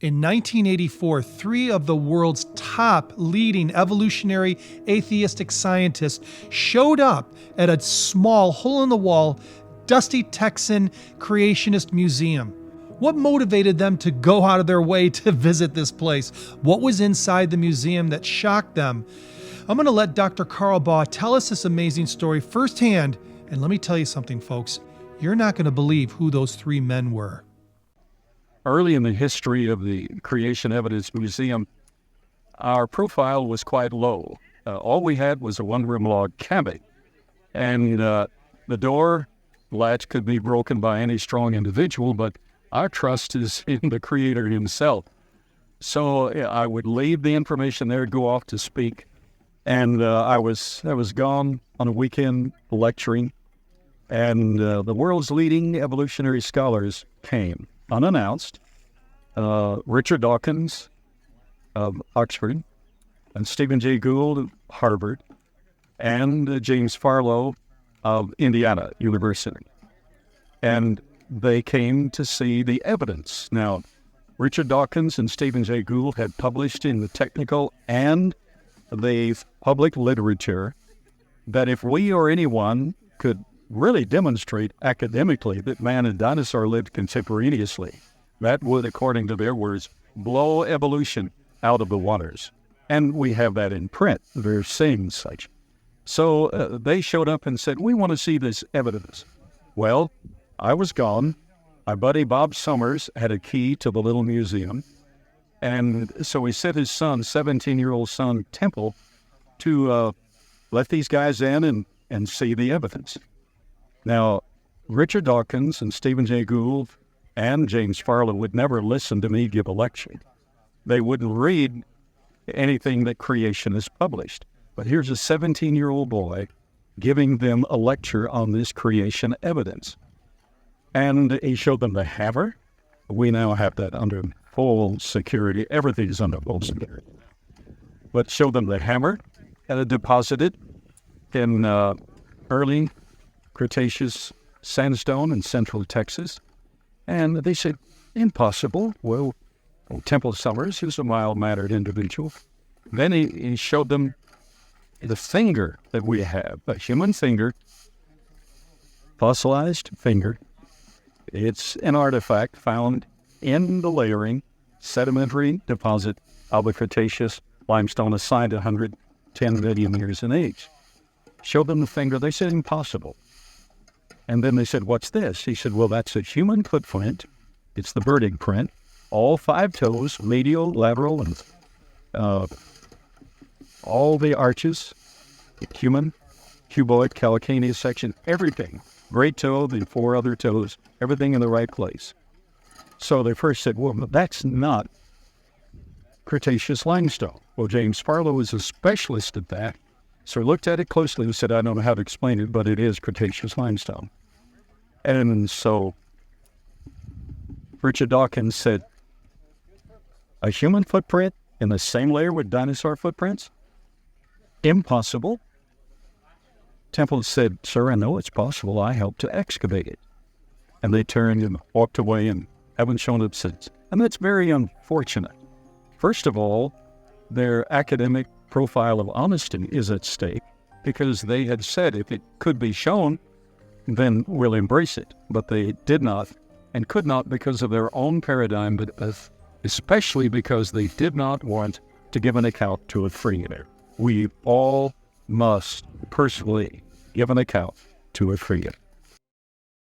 In 1984, three of the world's top leading evolutionary atheistic scientists showed up at a small hole-in-the-wall, dusty Texan creationist museum. What motivated them to go out of their way to visit this place? What was inside the museum that shocked them? I'm going to let Dr. Carl Baugh tell us this amazing story firsthand, and let me tell you something, folks. You're not going to believe who those three men were. Early in the history of the Creation Evidence Museum, our profile was quite low. All we had was a one-room log cabin, and the door latch could be broken by any strong individual, but our trust is in the Creator himself. So I would leave the information there, go off to speak, and I was gone on a weekend lecturing, and the world's leading evolutionary scholars came unannounced. Richard Dawkins of Oxford, and Stephen Jay Gould of Harvard, and James Farlow of Indiana University. And they came to see the evidence. Now, Richard Dawkins and Stephen Jay Gould had published in the technical and the public literature that if we or anyone could really demonstrate academically that man and dinosaur lived contemporaneously, that would, according to their words, blow evolution out of the waters. And we have that in print. They're saying such. So they showed up and said, we want to see this evidence. Well, I was gone. My buddy Bob Summers had a key to the little museum. And so he sent his son, 17-year-old son, Temple, to let these guys in and see the evidence. Now, Richard Dawkins and Stephen Jay Gould and James Farlow would never listen to me give a lecture. They wouldn't read anything that creationists published. But here's a 17-year-old boy giving them a lecture on this creation evidence. And he showed them the hammer. We now have that under full security. Everything is under full security. But showed them the hammer and it deposited in early Cretaceous sandstone in central Texas. And they said, impossible. Well, Temple Summers, he was a mild-mannered individual. Then he showed them the finger that we have, a human finger, fossilized finger. It's an artifact found in the layering sedimentary deposit of the Cretaceous limestone assigned 110 million years in age. Showed them the finger. They said, impossible. And then they said, what's this? He said, well, that's a human footprint. It's the birding print. All 5 toes, medial, lateral, and all the arches, human, cuboid, calcaneus section, everything. Great toe, the 4 other toes, everything in the right place. So they first said, well, that's not Cretaceous limestone. Well, James Farlow was a specialist at that. So he looked at it closely and said, I don't know how to explain it, but it is Cretaceous limestone. And so Richard Dawkins said, a human footprint in the same layer with dinosaur footprints? Impossible. Temple said, sir, I know it's possible. I helped to excavate it. And they turned and walked away and haven't shown up since. And that's very unfortunate. First of all, their academic profile of honesty is at stake because they had said if it could be shown, then we'll embrace it. But they did not and could not because of their own paradigm, but especially because they did not want to give an account to a freer. We all must personally give an account to a freer.